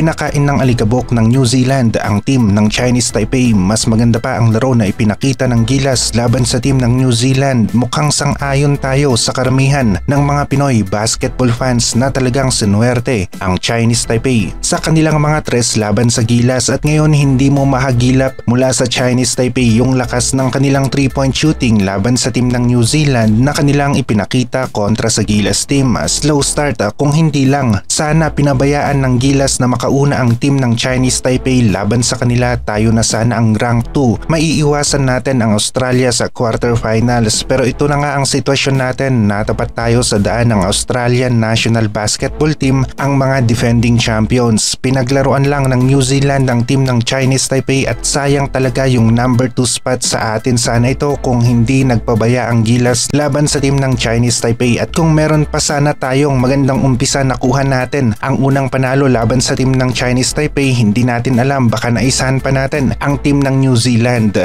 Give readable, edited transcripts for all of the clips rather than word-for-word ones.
Pinakain ng alikabok ng New Zealand ang team ng Chinese Taipei. Mas maganda pa ang laro na ipinakita ng Gilas laban sa team ng New Zealand. Mukhang sang-ayon tayo sa karamihan ng mga Pinoy basketball fans na talagang sinuwerte ang Chinese Taipei sa kanilang mga tres laban sa Gilas, at ngayon hindi mo mahagilap mula sa Chinese Taipei yung lakas ng kanilang 3-point shooting laban sa team ng New Zealand na kanilang ipinakita kontra sa Gilas team. Slow start kung hindi lang sana pinabayaan ng Gilas na makauna ang team ng Chinese Taipei laban sa kanila, tayo na sana ang rank 2. Maiiwasan natin ang Australia sa quarterfinals, pero ito na nga ang sitwasyon natin. Natapat tayo sa daan ng Australian National Basketball Team, ang mga defending champions. Pinaglaruan lang ng New Zealand ang team ng Chinese Taipei at sayang talaga yung number 2 spot sa atin sana ito kung hindi nagpabaya ang Gilas laban sa team ng Chinese Taipei. At kung meron pa sana tayong magandang umpisa, nakuha natin ang unang panalo laban sa team ng Chinese Taipei, hindi natin alam, baka naisahan pa natin ang team ng New Zealand.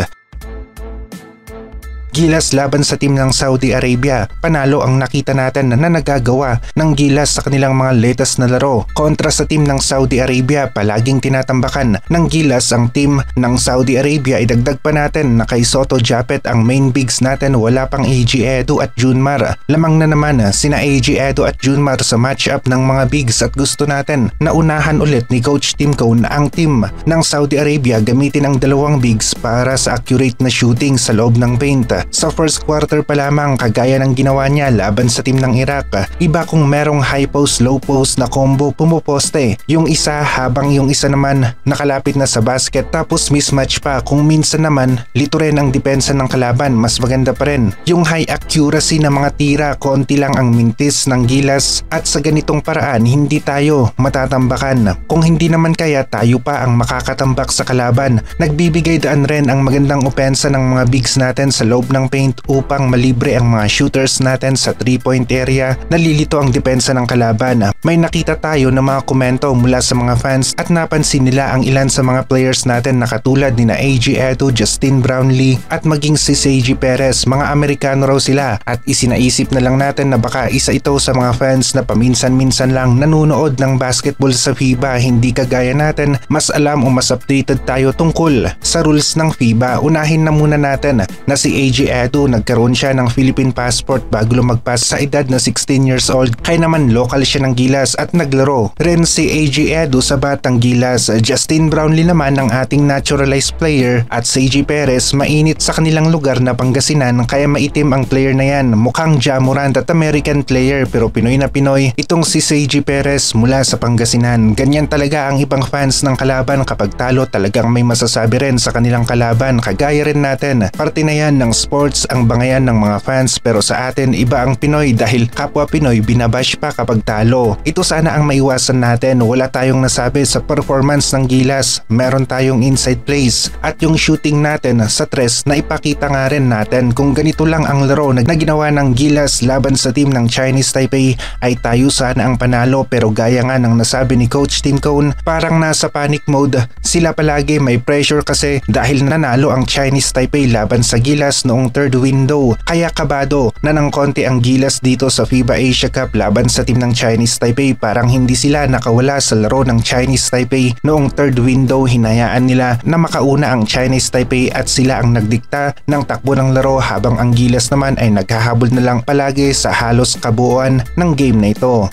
Gilas laban sa team ng Saudi Arabia. Panalo ang nakita natin na nagagawa ng Gilas sa kanilang mga latest na laro. Kontra sa team ng Saudi Arabia, palaging tinatambakan ng Gilas ang team ng Saudi Arabia. Idagdag pa natin na kay Soto Japet ang main bigs natin, wala pang AG Edo at Junmar. Lamang na naman sina AG Edo at Junmar sa matchup ng mga bigs, at gusto natin na unahan ulit ni Coach Timko na ang team ng Saudi Arabia gamitin ang dalawang bigs para sa accurate na shooting sa loob ng paint. Sa first quarter pa lamang, kagaya ng ginawa niya laban sa team ng Iraq, iba kung merong high post low post na combo, pumuposte yung isa habang yung isa naman nakalapit na sa basket, tapos mismatch pa. Kung minsan naman lito rin ang depensa ng kalaban, mas maganda pa rin yung high accuracy na mga tira. Konti lang ang mintis ng Gilas at sa ganitong paraan hindi tayo matatambakan. Kung hindi naman kaya tayo pa ang makakatambak sa kalaban. Nagbibigay daan rin ang magandang opensa ng mga bigs natin sa loob ng paint upang malibre ang mga shooters natin sa 3-point area. Nalilito ang depensa ng kalaban. May nakita tayo na mga komento mula sa mga fans at napansin nila ang ilan sa mga players natin na katulad ni na AG Edo, Justin Brownlee at maging si Seiji Perez. Mga Amerikano raw sila, at isinaisip na lang natin na baka isa ito sa mga fans na paminsan-minsan lang nanonood ng basketball sa FIBA. Hindi kagaya natin, mas alam o mas updated tayo tungkol sa rules ng FIBA. Unahin na muna natin na si AG Edo, nagkaroon siya ng Philippine passport bago lumagpas sa edad na 16 years old. Kaya naman local siya ng Gilas at naglaro rin si AG Edo sa Batang Gilas. Justin Brownlee naman ang ating naturalized player at Seiji Perez mainit sa kanilang lugar na Pangasinan, kaya maitim ang player na yan. Mukhang Ja Morant at American player pero Pinoy na Pinoy itong si Seiji Perez mula sa Pangasinan. Ganyan talaga ang ibang fans ng kalaban, kapag talo talagang may masasabi rin sa kanilang kalaban. Kagaya rin natin, parte na yan ng sports ang bangayan ng mga fans, pero sa atin iba ang Pinoy dahil kapwa Pinoy binabash pa kapag talo. Ito sana ang maiwasan natin. Wala tayong nasabi sa performance ng Gilas, meron tayong inside plays at yung shooting natin sa tres na ipakita nga rin natin. Kung ganito lang ang laro na ginawa ng Gilas laban sa team ng Chinese Taipei ay tayo sana ang panalo, pero gaya nga ng nasabi ni Coach Tim Cone, parang nasa panic mode sila palagi. May pressure kasi dahil nanalo ang Chinese Taipei laban sa Gilas noong third window, kaya kabado na ng konti ang Gilas dito sa FIBA Asia Cup laban sa team ng Chinese Taipei. Parang hindi sila nakawala sa laro ng Chinese Taipei noong third window. Hinayaan nila na makauna ang Chinese Taipei at sila ang nagdikta ng takbo ng laro, habang ang Gilas naman ay naghahabol na lang palagi sa halos kabuuan ng game na ito.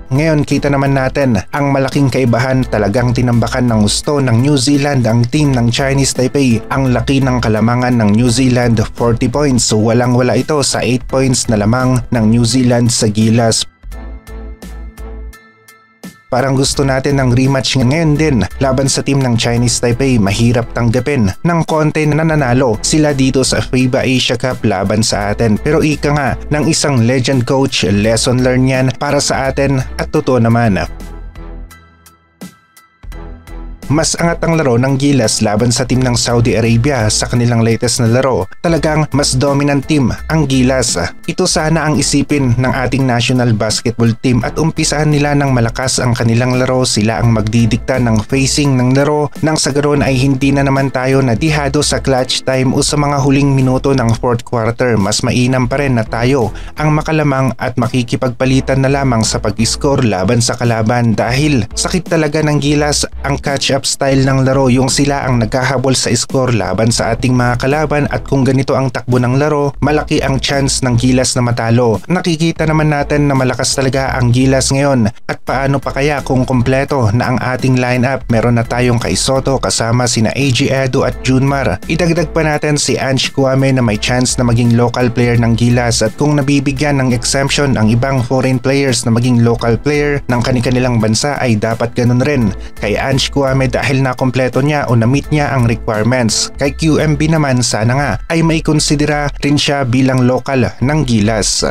Ngayon kita naman natin ang malaking kaibahan. Talagang tinambakan ng gusto ng New Zealand ang team ng Chinese Taipei. Ang laki ng kalamangan ng New Zealand, 40 points. So walang-wala ito sa 8 points na lamang ng New Zealand sa Gilas. Parang gusto natin ng rematch ngayon din laban sa team ng Chinese Taipei. Mahirap tanggapin ng konti na nanalo sila dito sa FIBA Asia Cup laban sa atin. Pero ika nga ng isang legend coach, lesson learned yan para sa atin at totoo naman. mas angat ang laro ng Gilas laban sa team ng Saudi Arabia sa kanilang latest na laro. Talagang mas dominant team ang Gilas. Ito sana ang isipin ng ating national basketball team at umpisaan nila ng malakas ang kanilang laro. Sila ang magdidikta ng facing ng laro nang sa garon ay hindi na naman tayo nadihado sa clutch time o sa mga huling minuto ng fourth quarter. Mas mainam pa rin na tayo ang makalamang at makikipagpalitan na lamang sa pag-score laban sa kalaban dahil sakit talaga ng Gilas ang catch-up style ng laro, yung sila ang naghahabol sa score laban sa ating mga kalaban at kung ganito ang takbo ng laro, malaki ang chance ng Gilas na matalo. Nakikita naman natin na malakas talaga ang Gilas ngayon at paano pa kaya kung kompleto na ang ating lineup. Meron na tayong kay Soto kasama sina AG Edo at Junmar. Idagdag pa natin si Ange Kouame na may chance na maging local player ng Gilas at kung nabibigyan ng exemption ang ibang foreign players na maging local player ng kanilang bansa ay dapat ganun rin kay Ange Kouame dahil nakompleto niya o na-meet niya ang requirements. Kay QMB naman sana nga ay may konsidera rin siya bilang local ng Gilas.